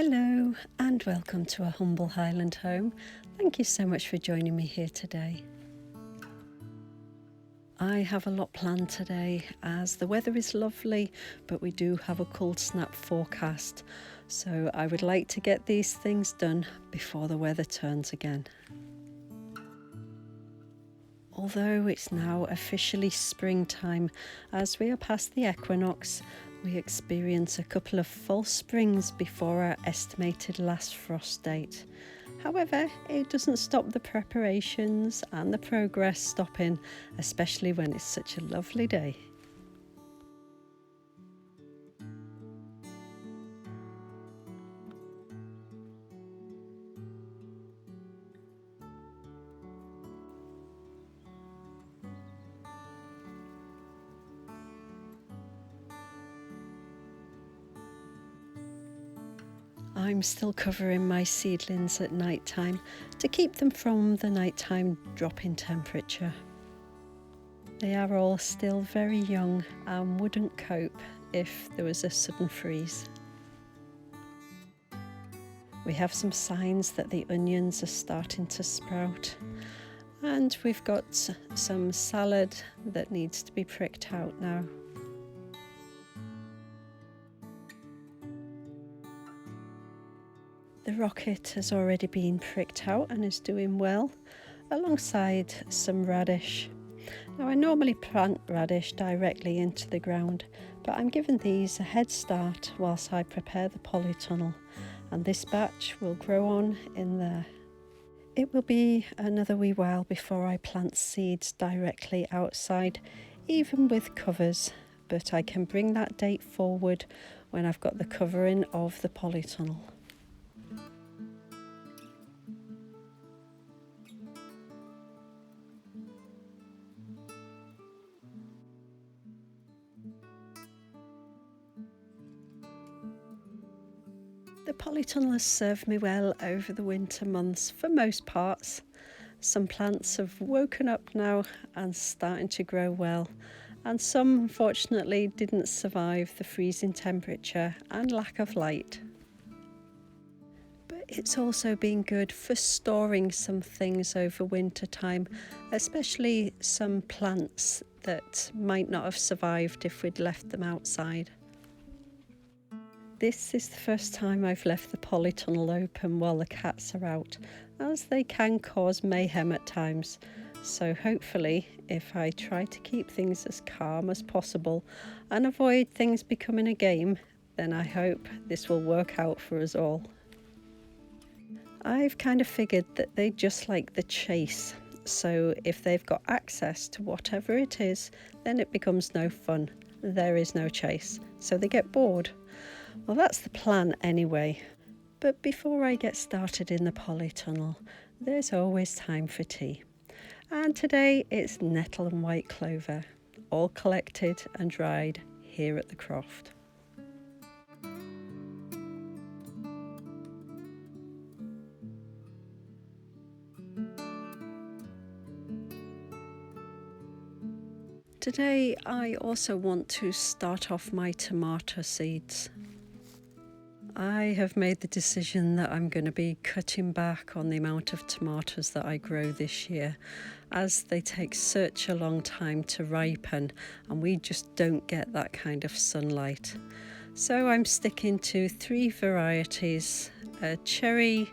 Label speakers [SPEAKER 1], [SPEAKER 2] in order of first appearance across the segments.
[SPEAKER 1] Hello and welcome to a humble Highland home. Thank you so much for joining me here today. I have a lot planned today as the weather is lovely, but we do have a cold snap forecast. So I would like to get these things done before the weather turns again. Although it's now officially springtime, as we are past the equinox, we experience a couple of false springs before our estimated last frost date. However, it doesn't stop the preparations and the progress stopping, especially when it's such a lovely day. I'm still covering my seedlings at night time to keep them from the nighttime drop in temperature. They are all still very young and wouldn't cope if there was a sudden freeze. We have some signs that the onions are starting to sprout, and we've got some salad that needs to be pricked out now. The rocket has already been pricked out and is doing well, alongside some radish. Now I normally plant radish directly into the ground, but I'm giving these a head start whilst I prepare the polytunnel, and this batch will grow on in there. It will be another wee while before I plant seeds directly outside, even with covers, but I can bring that date forward when I've got the covering of the polytunnel. The polytunnel has served me well over the winter months for most parts. Some plants have woken up now and starting to grow well, and some unfortunately didn't survive the freezing temperature and lack of light. But it's also been good for storing some things over winter time, especially some plants that might not have survived if we'd left them outside. This is the first time I've left the polytunnel open while the cats are out, as they can cause mayhem at times. So hopefully, if I try to keep things as calm as possible and avoid things becoming a game, then I hope this will work out for us all. I've kind of figured that they just like the chase, so if they've got access to whatever it is, then it becomes no fun. There is no chase, so they get bored. Well, that's the plan anyway. But before I get started in the polytunnel, there's always time for tea. And today it's nettle and white clover, all collected and dried here at the croft. Today I also want to start off my tomato seeds. I have made the decision that I'm going to be cutting back on the amount of tomatoes that I grow this year, as they take such a long time to ripen and we just don't get that kind of sunlight. So I'm sticking to 3 varieties: a cherry,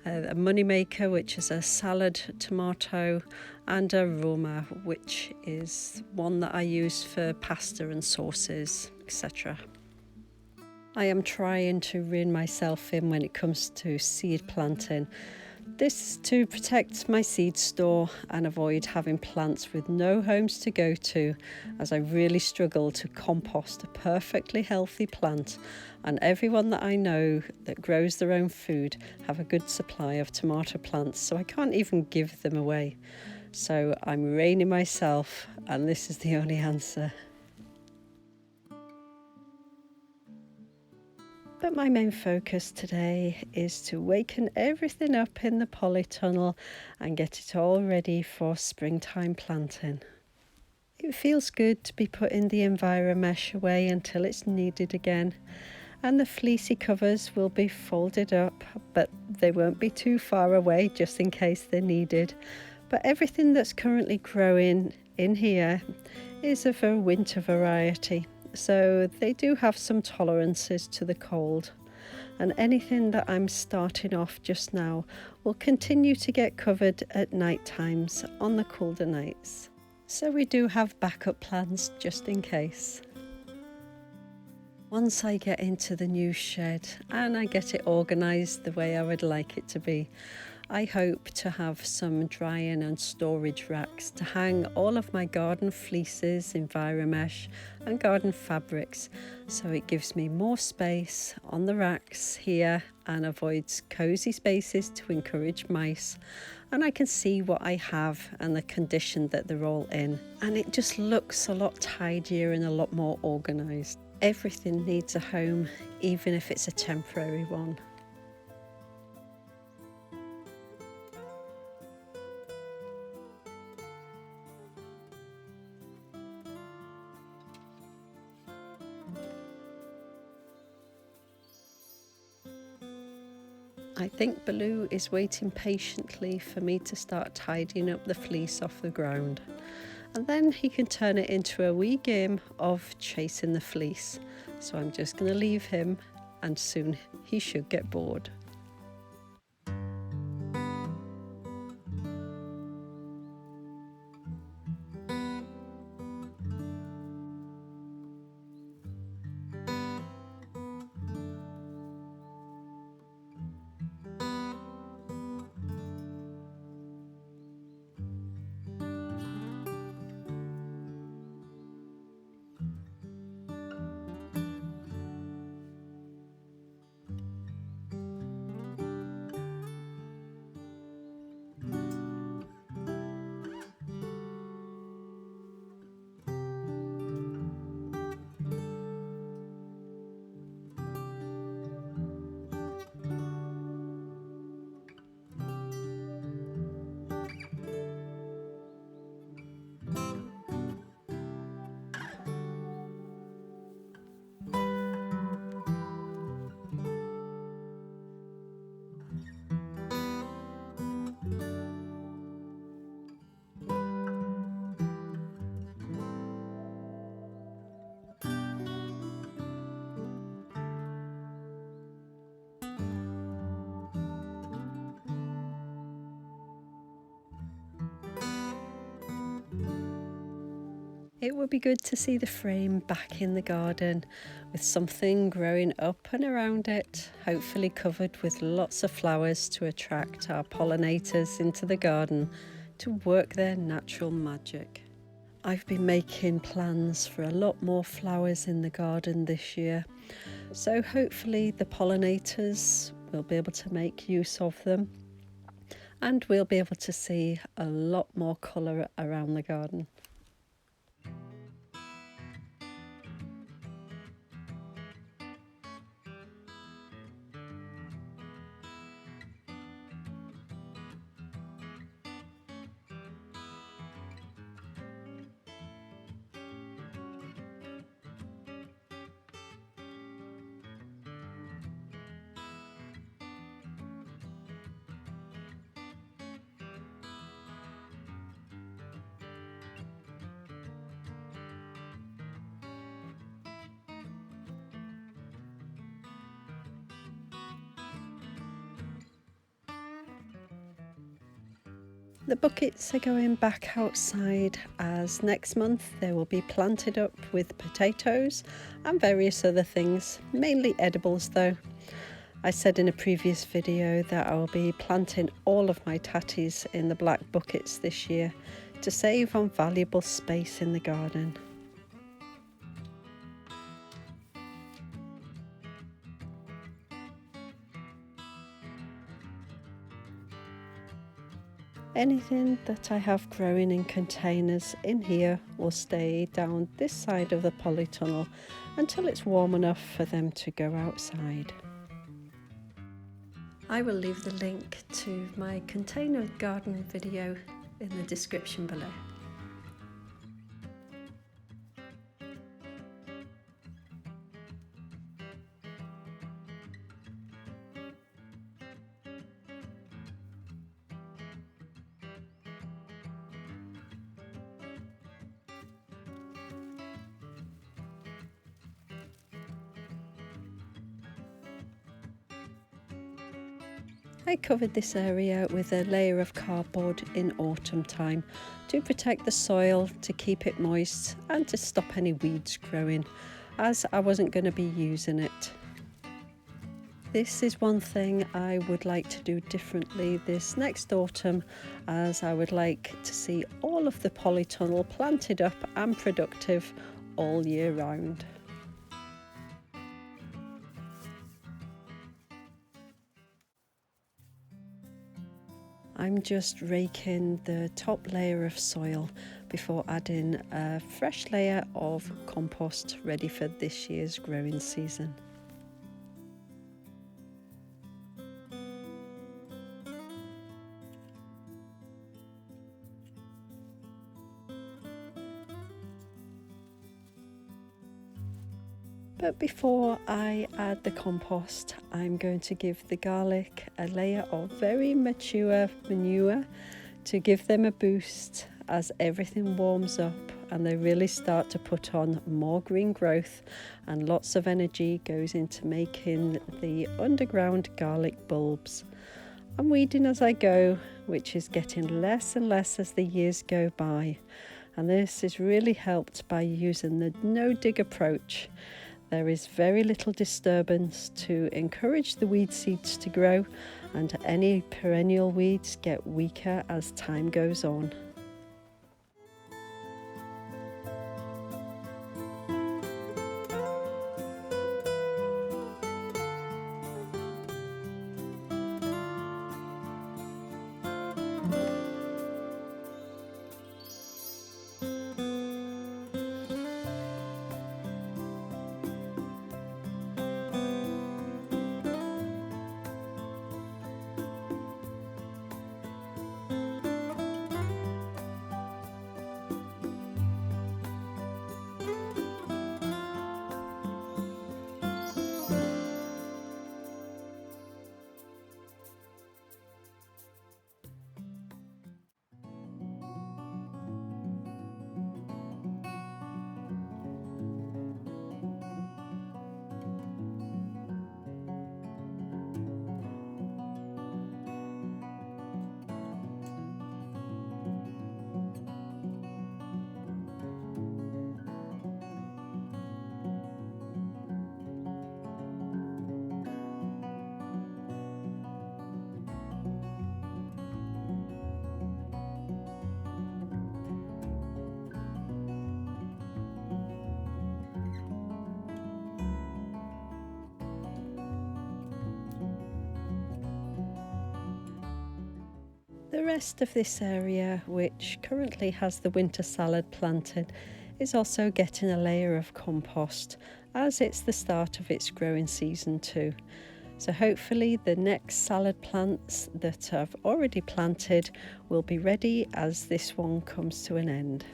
[SPEAKER 1] a moneymaker, which is a salad tomato, and a Roma, which is one that I use for pasta and sauces, etc. I am trying to rein myself in when it comes to seed planting. This is to protect my seed store and avoid having plants with no homes to go to, as I really struggle to compost a perfectly healthy plant, and everyone that I know that grows their own food have a good supply of tomato plants, so I can't even give them away. So I'm reining myself, and this is the only answer. But my main focus today is to waken everything up in the polytunnel and get it all ready for springtime planting. It feels good to be putting the enviromesh away until it's needed again, And the fleecy covers will be folded up, but they won't be too far away just in case they're needed. But everything that's currently growing in here is of a winter variety, so they do have some tolerances to the cold. And anything that I'm starting off just now will continue to get covered at night times on the colder nights. So we do have backup plans just in case. Once I get into the new shed and I get it organised the way I would like it to be, I hope to have some drying and storage racks to hang all of my garden fleeces, Enviromesh and garden fabrics, so it gives me more space on the racks here and avoids cosy spaces to encourage mice, and I can see what I have and the condition that they're all in, and it just looks a lot tidier and a lot more organised. Everything needs a home, even if it's a temporary one. I think Baloo is waiting patiently for me to start tidying up the fleece off the ground, and then he can turn it into a wee game of chasing the fleece. So I'm just going to leave him, and soon he should get bored. It would be good to see the frame back in the garden with something growing up and around it, hopefully covered with lots of flowers to attract our pollinators into the garden to work their natural magic. I've been making plans for a lot more flowers in the garden this year, so hopefully the pollinators will be able to make use of them, and we'll be able to see a lot more colour around the garden. The buckets are going back outside, as next month they will be planted up with potatoes and various other things, mainly edibles though. I said in a previous video that I will be planting all of my tatties in the black buckets this year to save on valuable space in the garden. Anything that I have growing in containers in here will stay down this side of the polytunnel until it's warm enough for them to go outside. I will leave the link to my container garden video in the description below. I covered this area with a layer of cardboard in autumn time to protect the soil, to keep it moist and to stop any weeds growing, as I wasn't going to be using it. This is one thing I would like to do differently this next autumn, as I would like to see all of the polytunnel planted up and productive all year round. I'm just raking the top layer of soil before adding a fresh layer of compost ready for this year's growing season. But before I add the compost, I'm going to give the garlic a layer of very mature manure to give them a boost as everything warms up and they really start to put on more green growth, and lots of energy goes into making the underground garlic bulbs. I'm weeding as I go, which is getting less and less as the years go by, and this is really helped by using the no-dig approach. There is very little disturbance to encourage the weed seeds to grow, and any perennial weeds get weaker as time goes on. The rest of this area, which currently has the winter salad planted, is also getting a layer of compost as it's the start of its growing season too. So hopefully the next salad plants that I've already planted will be ready as this one comes to an end.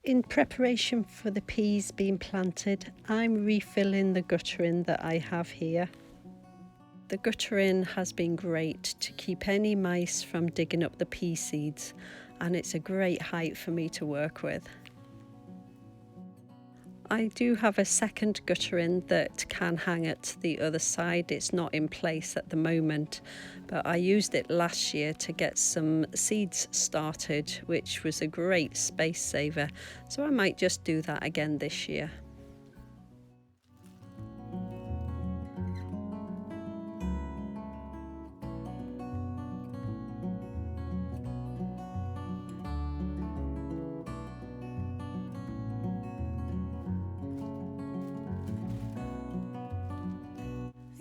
[SPEAKER 1] In preparation for the peas being planted, I'm refilling the guttering that I have here. The guttering has been great to keep any mice from digging up the pea seeds, and it's a great height for me to work with. I do have a second guttering that can hang at the other side. It's not in place at the moment, but I used it last year to get some seeds started, which was a great space saver. So I might just do that again this year.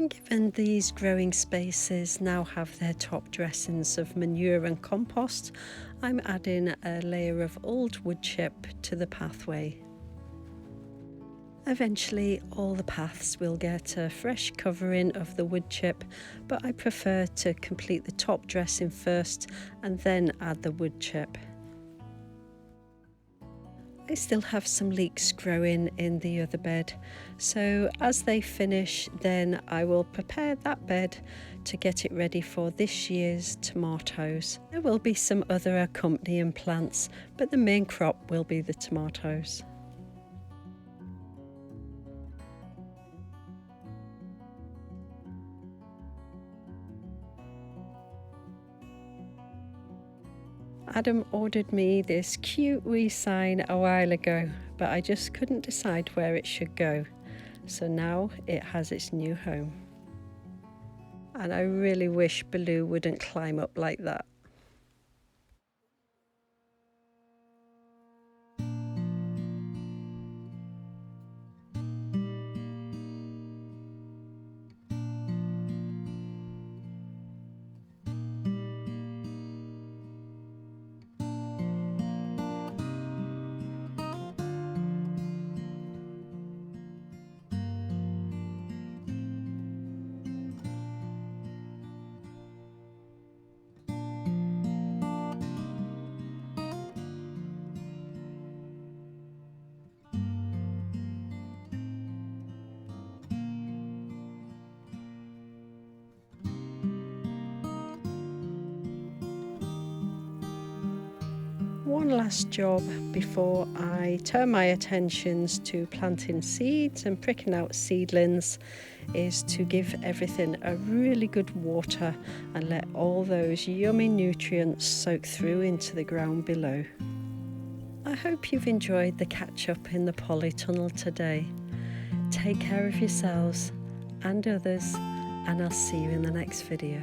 [SPEAKER 1] And given these growing spaces now have their top dressings of manure and compost, I'm adding a layer of old wood chip to the pathway. Eventually all the paths will get a fresh covering of the wood chip, but I prefer to complete the top dressing first and then add the wood chip. I still have some leeks growing in the other bed, so as they finish then I will prepare that bed to get it ready for this year's tomatoes. There will be some other accompanying plants, but the main crop will be the tomatoes. Adam ordered me this cute wee sign a while ago, but I just couldn't decide where it should go. So now it has its new home. And I really wish Baloo wouldn't climb up like that. One last job before I turn my attentions to planting seeds and pricking out seedlings is to give everything a really good water and let all those yummy nutrients soak through into the ground below. I hope you've enjoyed the catch up in the Polytunnel today. Take care of yourselves and others, and I'll see you in the next video.